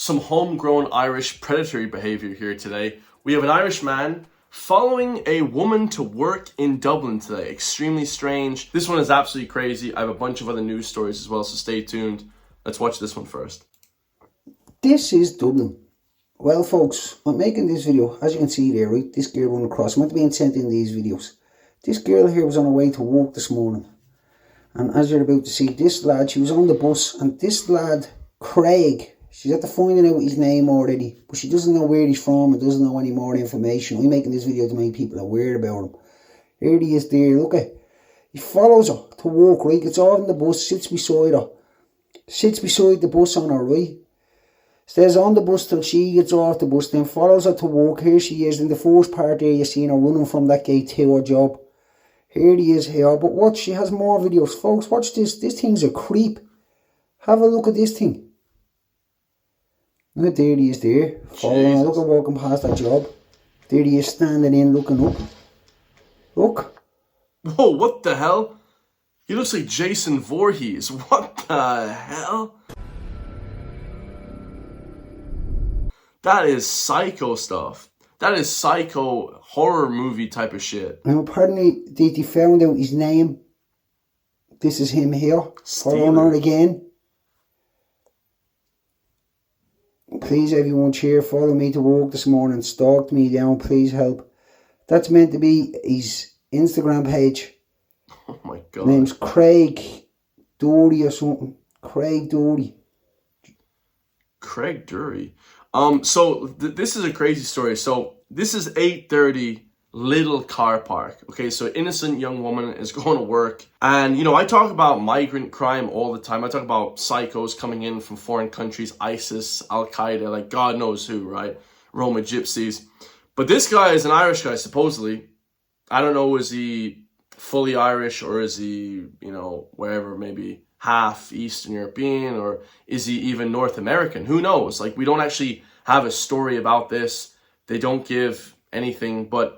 Some homegrown Irish predatory behaviour here today. We have an Irish man following a woman to work in Dublin today. Extremely strange. This one is absolutely crazy. I have a bunch of other news stories as well, so stay tuned. Let's watch this one first. This is Dublin. Well, folks, I'm making this video, as you can see there, right? This girl running across. I'm meant to be sent in these videos. This girl here was on her way to work this morning. And as you're about to see, this lad, she was on the bus, and this lad, Craig, she's after finding out his name already, but she doesn't know where he's from and doesn't know any more information. I'm making this video to make people aware about him. Here he is there, look at. He follows her to work, right? Gets off in the bus, sits beside her. Sits beside the bus on her, right? Stays on the bus till she gets off the bus, then follows her to work. Here she is in the first part there, you're seeing her running from that gate to her job. Here he is here, but watch, she has more videos. Folks, watch this. This thing's a creep. Have a look at this thing. Look at there he is there. Following her, look at walking past that job. There he is standing in looking up. Look. Whoa, what the hell? He looks like Jason Voorhees. What the hell? That is psycho stuff. That is psycho horror movie type of shit. Now, apparently, they found out his name. This is him here. Following her again. Please, everyone, cheer. Follow me to work this morning. Stalked me down. Please help. That's meant to be his Instagram page. Oh my god. Name's Craig Dury or something. Craig Dury. Craig Dury. This is a crazy story. So this is 8:30 little car park. Okay, so innocent young woman is going to work. And, you know, I talk about migrant crime all the time. I talk about psychos coming in from foreign countries, ISIS, Al-Qaeda, like God knows who, right? Roma gypsies. But this guy is an Irish guy, supposedly. I don't know, is he fully Irish or is he, you know, wherever, maybe half Eastern European, or is he even North American? Who knows? Like, we don't actually have a story about this. They don't give anything, but,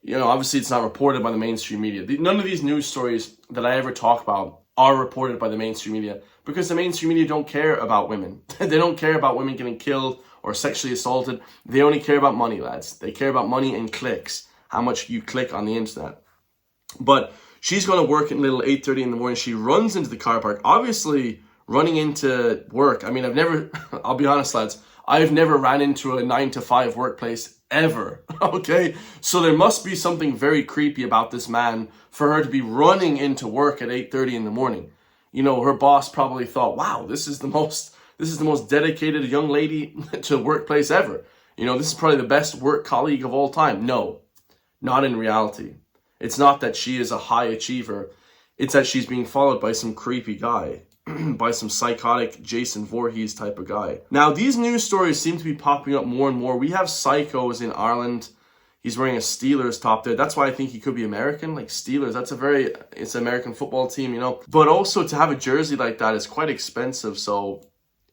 you know, obviously it's not reported by the mainstream media. None of these news stories that I ever talk about are reported by the mainstream media because the mainstream media don't care about women. They don't care about women getting killed or sexually assaulted. They only care about money, lads. They care about money and clicks, how much you click on the internet. But she's going to work at little 8:30 in the morning. She runs into the car park, obviously running into work. I mean, I'll be honest, lads, I've never ran into a 9-to-5 workplace ever, okay? So there must be something very creepy about this man for her to be running into work at 8:30 in the morning. You know, her boss probably thought, wow, this is the most dedicated young lady to workplace ever. You know, this is probably the best work colleague of all time. No, not in reality. It's not that she is a high achiever. It's that she's being followed by some creepy guy, by some psychotic Jason Voorhees type of guy. Now, these news stories seem to be popping up more and more. We have psychos in Ireland. He's wearing a Steelers top there. That's why I think he could be American. Like Steelers, it's an American football team, you know. But also to have a jersey like that is quite expensive. So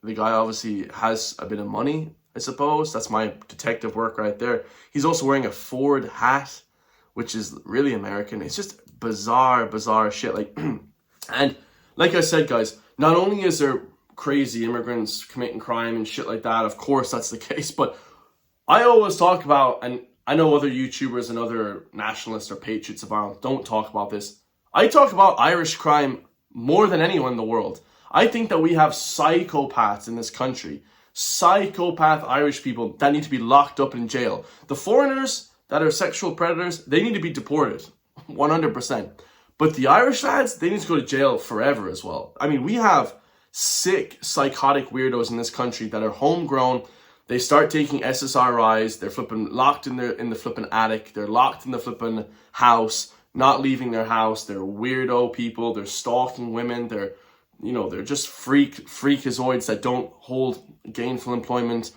the guy obviously has a bit of money, I suppose. That's my detective work right there. He's also wearing a Ford hat, which is really American. It's just bizarre shit. Like, and like I said, guys, not only is there crazy immigrants committing crime and shit like that, of course that's the case, but I always talk about, and I know other YouTubers and other nationalists or patriots of Ireland don't talk about this. I talk about Irish crime more than anyone in the world. I think that we have psychopaths in this country. Psychopath Irish people that need to be locked up in jail. The foreigners that are sexual predators, they need to be deported, 100%. But the Irish lads, they need to go to jail forever as well. I mean, we have sick, psychotic weirdos in this country that are homegrown. They start taking SSRIs. They're flipping locked in the flipping attic. They're locked in the flipping house, not leaving their house. They're weirdo people. They're stalking women. They're just freakazoids that don't hold gainful employment.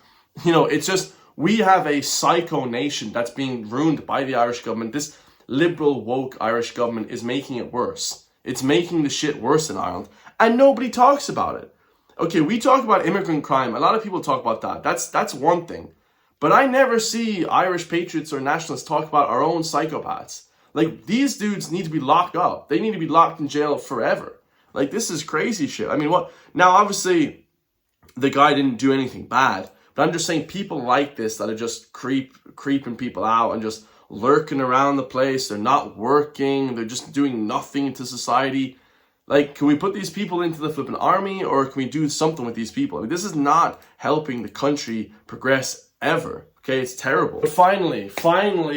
You know, it's just, we have a psycho nation that's being ruined by the Irish government. This liberal, woke Irish government is making it worse. It's making the shit worse in Ireland. And nobody talks about it. Okay, we talk about immigrant crime. A lot of people talk about that. That's one thing. But I never see Irish patriots or nationalists talk about our own psychopaths. Like, these dudes need to be locked up. They need to be locked in jail forever. Like, this is crazy shit. I mean, what? Now, obviously, the guy didn't do anything bad. But I'm just saying people like this that are just creeping people out and just lurking around the place. They're not working. They're just doing nothing to society. Like, can we put these people into the flipping army, or can we do something with these people? I mean, this is not helping the country progress ever. Okay, it's terrible. But finally,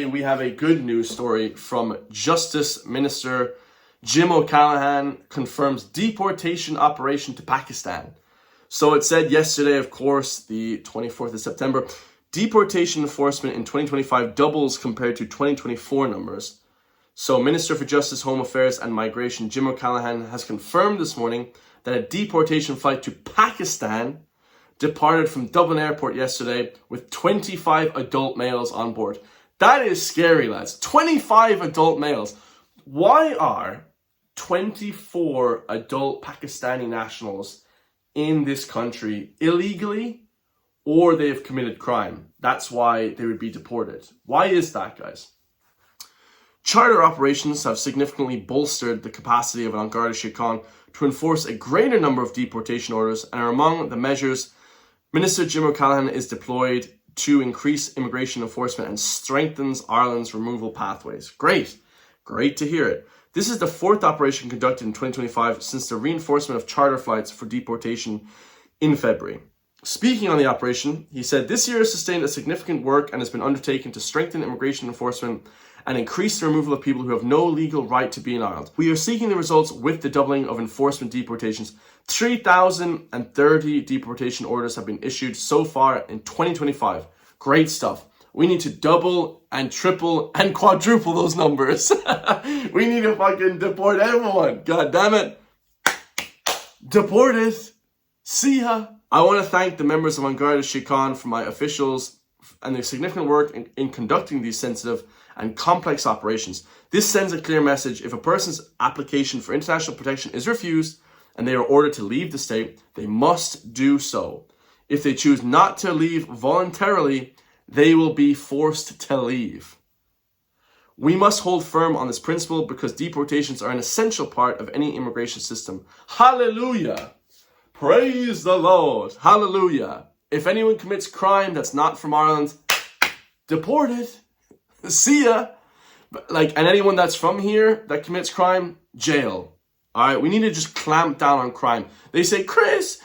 we have a good news story from Justice Minister Jim O'Callaghan confirms deportation operation to Pakistan. So it said yesterday, of course, the 24th of September, deportation enforcement in 2025 doubles compared to 2024 numbers. So Minister for Justice, Home Affairs and Migration Jim O'Callaghan has confirmed this morning that a deportation flight to Pakistan departed from Dublin Airport yesterday with 25 adult males on board. That is scary, lads. 25 adult males. Why are 24 adult Pakistani nationals in this country illegally, or they have committed crime? That's why they would be deported. Why is that, guys? Charter operations have significantly bolstered the capacity of An Garda Síochána to enforce a greater number of deportation orders and are among the measures Minister Jim O'Callaghan is deployed to increase immigration enforcement and strengthens Ireland's removal pathways. Great to hear it. This is the fourth operation conducted in 2025 since the reinforcement of charter flights for deportation in February. Speaking on the operation, he said, this year has sustained a significant work and has been undertaken to strengthen immigration enforcement and increase the removal of people who have no legal right to be in Ireland. We are seeking the results with the doubling of enforcement deportations. 3,030 deportation orders have been issued so far in 2025. Great stuff. We need to double and triple and quadruple those numbers. We need to fucking deport everyone. God damn it. Deported. See ya. I want to thank the members of An Garda Síochána for my officials and their significant work in conducting these sensitive and complex operations. This sends a clear message. If a person's application for international protection is refused and they are ordered to leave the state, they must do so. If they choose not to leave voluntarily, they will be forced to leave. We must hold firm on this principle because deportations are an essential part of any immigration system. Hallelujah! Praise the Lord! Hallelujah! If anyone commits crime that's not from Ireland, deported. See ya! And anyone that's from here that commits crime, jail. Alright, we need to just clamp down on crime. They say, Chris,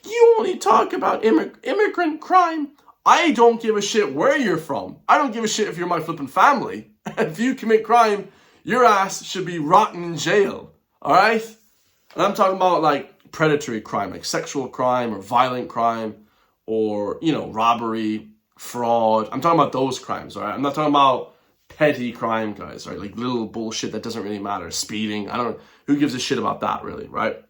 you only talk about immigrant crime. I don't give a shit where you're from. I don't give a shit if you're my flipping family. If you commit crime, your ass should be rotting in jail. Alright? And I'm talking about like predatory crime, like sexual crime or violent crime or, robbery, fraud. I'm talking about those crimes, alright? I'm not talking about petty crime, guys, right? Like little bullshit that doesn't really matter. Speeding. Who gives a shit about that, really, right?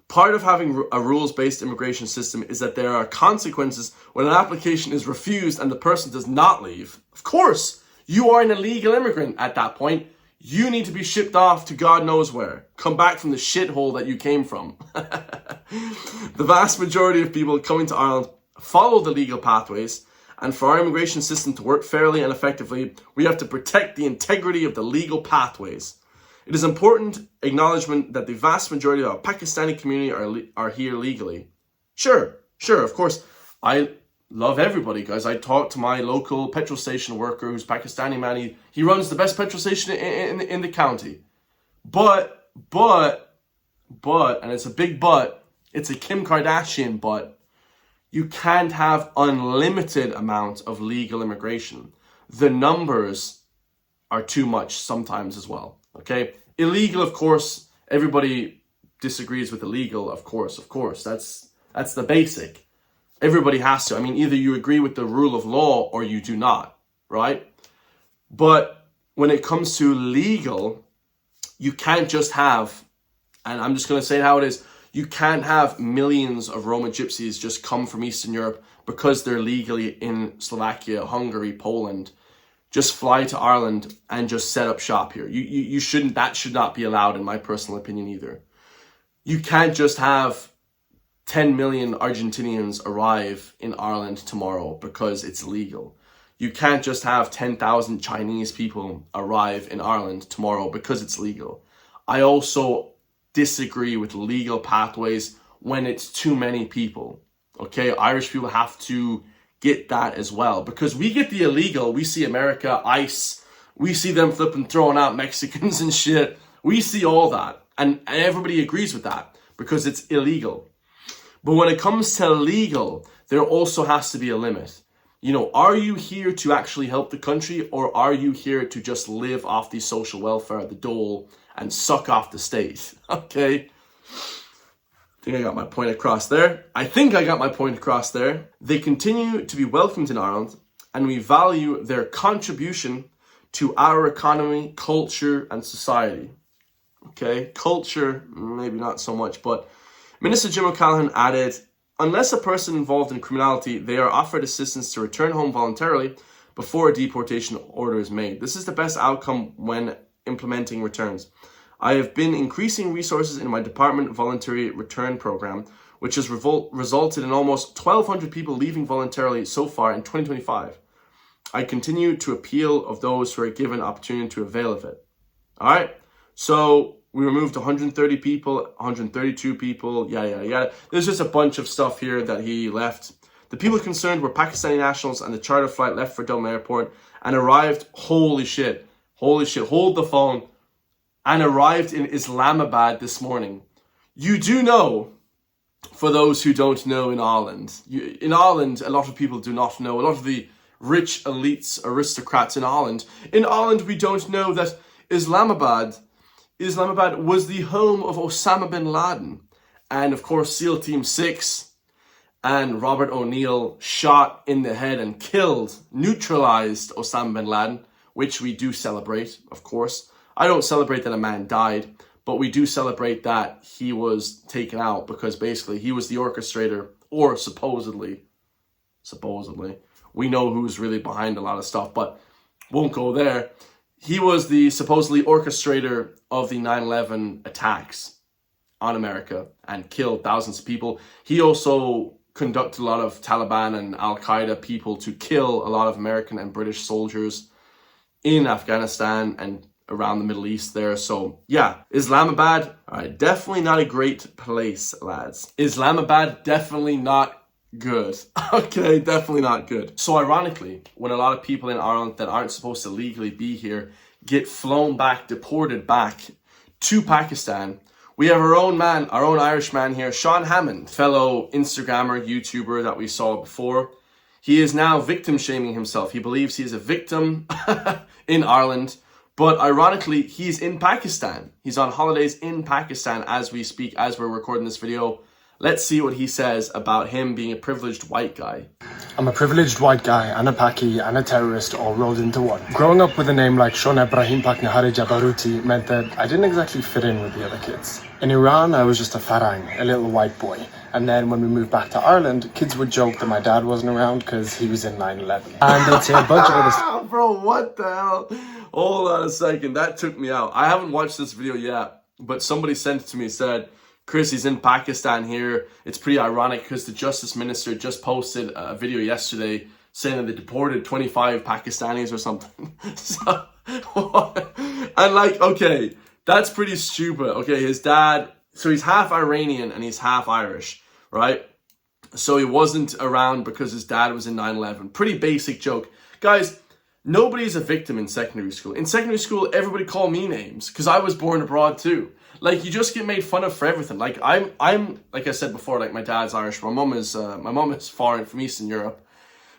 Part of having a rules-based immigration system is that there are consequences when an application is refused and the person does not leave. Of course, you are an illegal immigrant at that point. You need to be shipped off to God knows where. Come back from the shithole that you came from. The vast majority of people coming to Ireland follow the legal pathways, and for our immigration system to work fairly and effectively, we have to protect the integrity of the legal pathways. It is important acknowledgement that the vast majority of our Pakistani community are here legally. Sure, of course. I love everybody, guys. I talk to my local petrol station worker who's Pakistani, man. He runs the best petrol station in the county. But, and it's a big but, it's a Kim Kardashian but, you can't have unlimited amount of legal immigration. The numbers are too much sometimes as well. Okay, illegal, of course, everybody disagrees with illegal, of course, that's the basic. Everybody has to. I mean, either you agree with the rule of law or you do not, right? But when it comes to legal, you can't just have, and I'm just going to say it how it is, you can't have millions of Roma gypsies just come from Eastern Europe because they're legally in Slovakia, Hungary, Poland, just fly to Ireland and just set up shop here. You shouldn't, that should not be allowed in my personal opinion either. You can't just have 10 million Argentinians arrive in Ireland tomorrow because it's legal. You can't just have 10,000 Chinese people arrive in Ireland tomorrow because it's legal. I also disagree with legal pathways when it's too many people. Okay, Irish people have to get that as well, because we get the illegal. We see America, ICE, we see them flipping throwing out Mexicans and shit. We see all that, and everybody agrees with that because it's illegal. But when it comes to legal, there also has to be a limit. You know, are you here to actually help the country, or are you here to just live off the social welfare, the dole, and suck off the state? Okay. I think I got my point across there. They continue to be welcomed in Ireland, and we value their contribution to our economy, culture, and society. Okay, culture, maybe not so much, but Minister Jim O'Callaghan added, unless a person involved in criminality, they are offered assistance to return home voluntarily before a deportation order is made. This is the best outcome when implementing returns. I have been increasing resources in my department voluntary return program, which has resulted in almost 1,200 people leaving voluntarily so far in 2025. I continue to appeal of those who are given opportunity to avail of it. All right, so we removed 130 people, 132 people, yada. There's just a bunch of stuff here that he left. The people concerned were Pakistani nationals, and the charter flight left for Dublin Airport and arrived, holy shit, hold the phone, and arrived in Islamabad this morning. You do know, for those who don't know, in Ireland, a lot of people do not know, a lot of the rich elites, aristocrats in Ireland, we don't know that Islamabad was the home of Osama bin Laden. And of course, SEAL Team 6 and Robert O'Neill shot in the head and killed, neutralized Osama bin Laden, which we do celebrate, of course. I don't celebrate that a man died, but we do celebrate that he was taken out, because basically he was the orchestrator, or supposedly. We know who's really behind a lot of stuff, but won't go there. He was the supposedly orchestrator of the 9/11 attacks on America and killed thousands of people. He also conducted a lot of Taliban and Al-Qaeda people to kill a lot of American and British soldiers in Afghanistan and around the Middle East there. So yeah, Islamabad, all right, definitely not a great place, lads. Islamabad, definitely not good. Okay, definitely not good. So ironically, when a lot of people in Ireland that aren't supposed to legally be here get flown back, deported back to Pakistan, we have our own man, our own Irish man here, Sean Hammond, fellow Instagrammer, YouTuber that we saw before. He is now victim shaming himself. He believes he is a victim in Ireland, but ironically, he's in Pakistan. He's on holidays in Pakistan as we speak, as we're recording this video. Let's see what he says about him being a privileged white guy. I'm a privileged white guy and a Paki and a terrorist all rolled into one. Growing up with a name like Shon Ibrahim Paknahari Jabaruti meant that I didn't exactly fit in with the other kids. In Iran, I was just a farang, a little white boy. And then when we moved back to Ireland, kids would joke that my dad wasn't around because he was in 9/11. And they'd say a bunch of other stuff. Bro, what the hell? Hold on a second, that took me out. I haven't watched this video yet, but somebody sent it to me, said, Chris, he's in Pakistan here. It's pretty ironic because the Justice Minister just posted a video yesterday saying that they deported 25 Pakistanis or something. So, and like, okay, that's pretty stupid. Okay, his dad, so he's half Iranian and he's half Irish, right? So he wasn't around because his dad was in 9/11. Pretty basic joke. Guys, nobody's a victim in secondary school. In secondary school, everybody called me names because I was born abroad too. Like, you just get made fun of for everything. Like, I'm like I said before, like, my dad's Irish. My mom is foreign from Eastern Europe.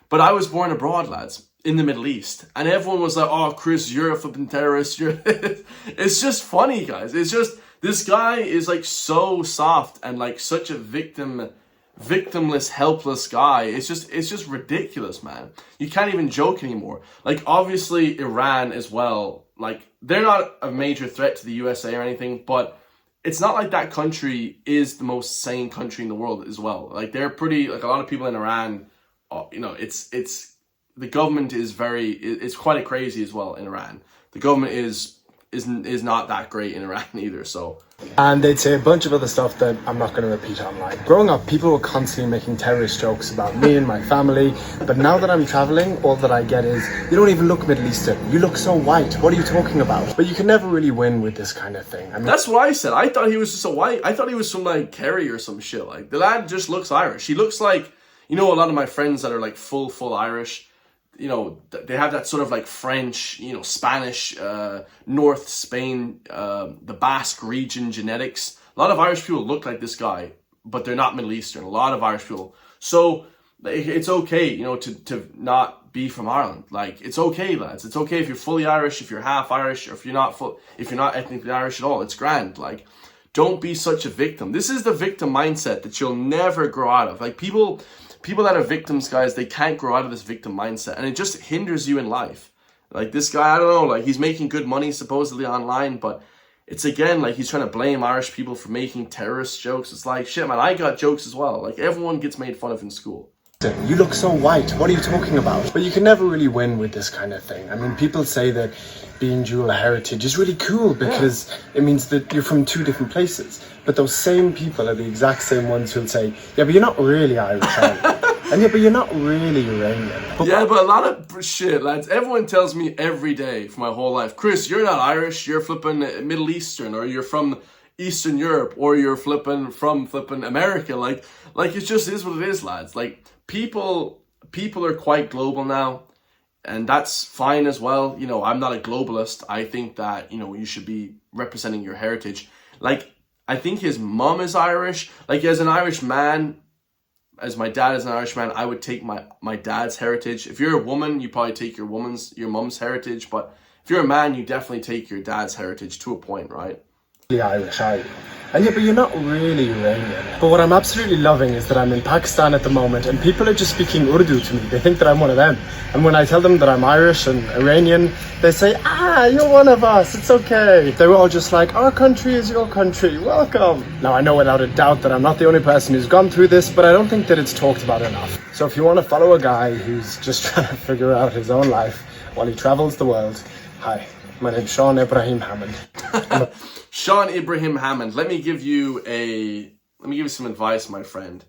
But I was born abroad, lads, in the Middle East. And everyone was like, oh, Chris, you're a flipping terrorist. It's just funny, guys. It's just, this guy is like so soft and like such a victimless, helpless guy. It's just ridiculous, man. You can't even joke anymore. Like, obviously, Iran as well. Like, they're not a major threat to the USA or anything, but it's not like that country is the most sane country in the world as well. Like, they're pretty, like, a lot of people in Iran, you know, it's the government is it's quite crazy as well in Iran. The government is is not that great in Iran either. So. And they'd say a bunch of other stuff that I'm not going to repeat online. Growing up, people were constantly making terrorist jokes about me and my family. But now that I'm traveling, all that I get is, you don't even look Middle Eastern. You look so white. What are you talking about? But you can never really win with this kind of thing. I mean, that's what I said. I thought he was just a white. I thought he was some like Kerry or some shit. Like the lad just looks Irish. He looks like, you know, a lot of my friends that are like full Irish. You know, they have that sort of like French, you know, Spanish, North Spain, the Basque region genetics. A lot of Irish people look like this guy, but they're not Middle Eastern. A lot of Irish people. So it's okay, you know, to not be from Ireland. Like, it's okay, lads. It's okay if you're fully Irish, if you're half Irish, or if you're not ethnically Irish at all. It's grand. Like, don't be such a victim. This is the victim mindset that you'll never grow out of. Like, people that are victims, guys, they can't grow out of this victim mindset, and it just hinders you in life. Like this guy, I don't know, like he's making good money supposedly online, but it's again like he's trying to blame Irish people for making terrorist jokes. It's like, shit, man, I got jokes as well. Like everyone gets made fun of in school. you look so white. What are you talking about? But you can never really win with this kind of thing. I mean, people say that being dual heritage is really cool because it means that you're from two different places. But those same people are the exact same ones who'll say, yeah, but you're not really Irish, are you? And yeah, but you're not really Iranian. Yeah, but a lot of shit, lads. Everyone tells me every day for my whole life, Chris, you're not Irish, you're flipping Middle Eastern, or you're from Eastern Europe, or you're flipping America. Like it just is what it is, lads. Like people are quite global now, and that's fine as well. You know, I'm not a globalist. I think that, you know, you should be representing your heritage. Like, I think his mum is Irish. Like, as an Irish man, as my dad is an Irishman, I would take my dad's heritage. If you're a woman, you probably take your mum's heritage. But if you're a man, you definitely take your dad's heritage to a point, right? Irish, are you? And yeah, but you're not really Iranian. But what I'm absolutely loving is that I'm in Pakistan at the moment and people are just speaking Urdu to me. They think that I'm one of them. And when I tell them that I'm Irish and Iranian, they say, you're one of us, it's okay. They were all just like, our country is your country, welcome. Now, I know without a doubt that I'm not the only person who's gone through this, but I don't think that it's talked about enough. So if you want to follow a guy who's just trying to figure out his own life while he travels the world, hi, my name's Sean Ibrahim Hammond. Sean Ibrahim Hammond, let me give you some advice, my friend.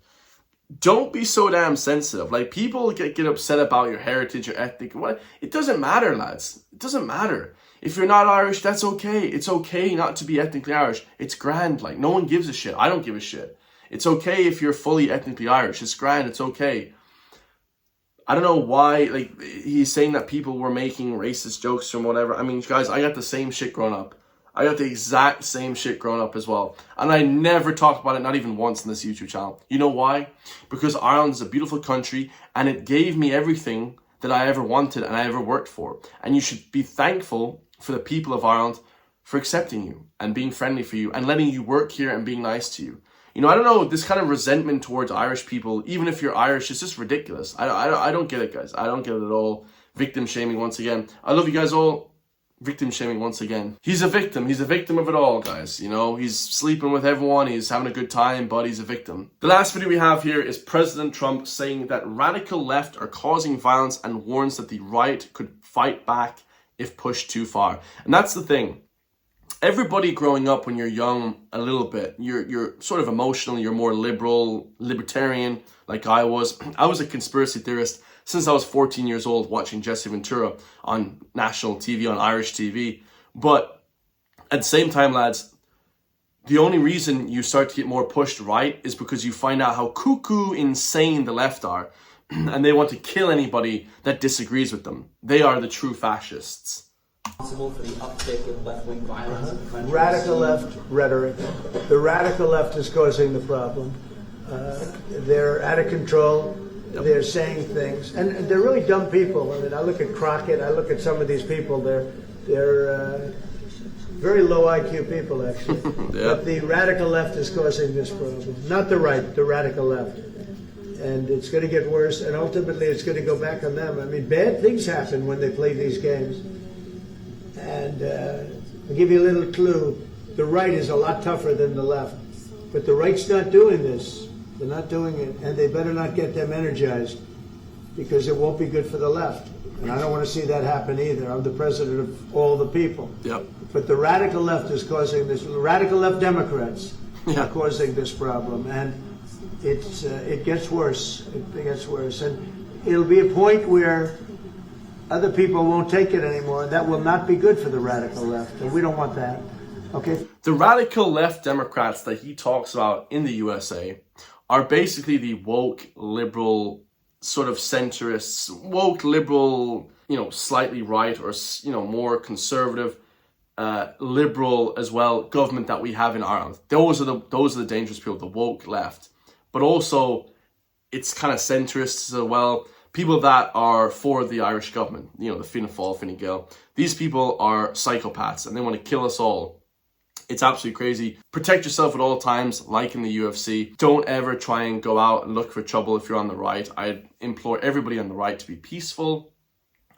Don't be so damn sensitive. Like, people get upset about your heritage, your ethnic, what? It doesn't matter, lads. It doesn't matter. If you're not Irish, that's okay. It's okay not to be ethnically Irish. It's grand. Like, no one gives a shit. I don't give a shit. It's okay if you're fully ethnically Irish. It's grand. It's okay. I don't know why, like, he's saying that people were making racist jokes from whatever. I mean, guys, I got the same shit growing up. I got the exact same shit growing up as well. And I never talk about it, not even once in this YouTube channel. You know why? Because Ireland is a beautiful country and it gave me everything that I ever wanted and I ever worked for. And you should be thankful for the people of Ireland for accepting you and being friendly for you and letting you work here and being nice to you. You know, I don't know, this kind of resentment towards Irish people, even if you're Irish, is just ridiculous. I don't get it, guys. I don't get it at all. Victim shaming once again. I love you guys all. Victim shaming once again. He's a victim. He's a victim of it all, guys. You know, he's sleeping with everyone. He's having a good time, but he's a victim. The last video we have here is President Trump saying that radical left are causing violence and warns that the right could fight back if pushed too far. And that's the thing. Everybody growing up when you're young, a little bit, you're sort of emotional, you're more liberal, libertarian, like I was. I was a conspiracy theorist since I was 14 years old, watching Jesse Ventura on national TV, on Irish TV. But at the same time, lads, the only reason you start to get more pushed right is because you find out how cuckoo insane the left are. And they want to kill anybody that disagrees with them. They are the true fascists. Responsible for the uptick of left-wing violence in the country. Radical left rhetoric. The radical left is causing the problem. They're out of control. They're saying things, and they're really dumb people. I mean, I look at Crockett. I look at some of these people. They're very low IQ people, actually. Yeah. But the radical left is causing this problem, not the right. The radical left, and it's going to get worse. And ultimately, it's going to go back on them. I mean, bad things happen when they play these games. And I'll give you a little clue. The right is a lot tougher than the left, but the right's not doing this. They're not doing it, and they better not get them energized. because it won't be good for the left. And I don't want to see that happen either. I'm the president of all the people. Yep. But the radical left is causing this. Radical left Democrats Yeah. are causing this problem, and it gets worse. It gets worse, and it'll be a point where other people won't take it anymore. And that will not be good for the radical left, and we don't want that. Okay. The radical left Democrats that he talks about in the USA are basically the woke liberal sort of centrists, woke liberal, slightly right or, more conservative, liberal as well government that we have in Ireland. Those are the dangerous people, the woke left. But also it's kind of centrists as well. People that are for the Irish government, the Fianna Fáil, Fine Gael. These people are psychopaths and they want to kill us all. It's absolutely crazy. Protect yourself at all times, like in the UFC. Don't ever try and go out and look for trouble if you're on the right. I implore everybody on the right to be peaceful.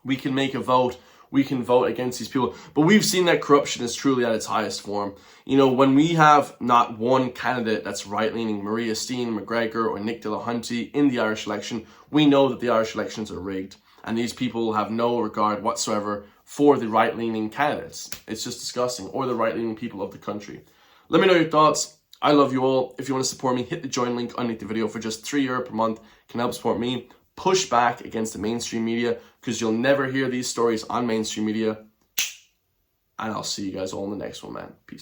We can make a vote. We can vote against these people. But we've seen that corruption is truly at its highest form. When we have not one candidate that's right-leaning, Maria Steen, McGregor, or Nick Delahunty in the Irish election, we know that the Irish elections are rigged. And these people have no regard whatsoever for the right-leaning candidates. It's just disgusting. Or the right-leaning people of the country. Let me know your thoughts. I love you all. If you want to support me, hit the join link underneath the video for just €3 per month. It can help support me. Push back against the mainstream media, because you'll never hear these stories on mainstream media. And I'll see you guys all in the next one, man. Peace.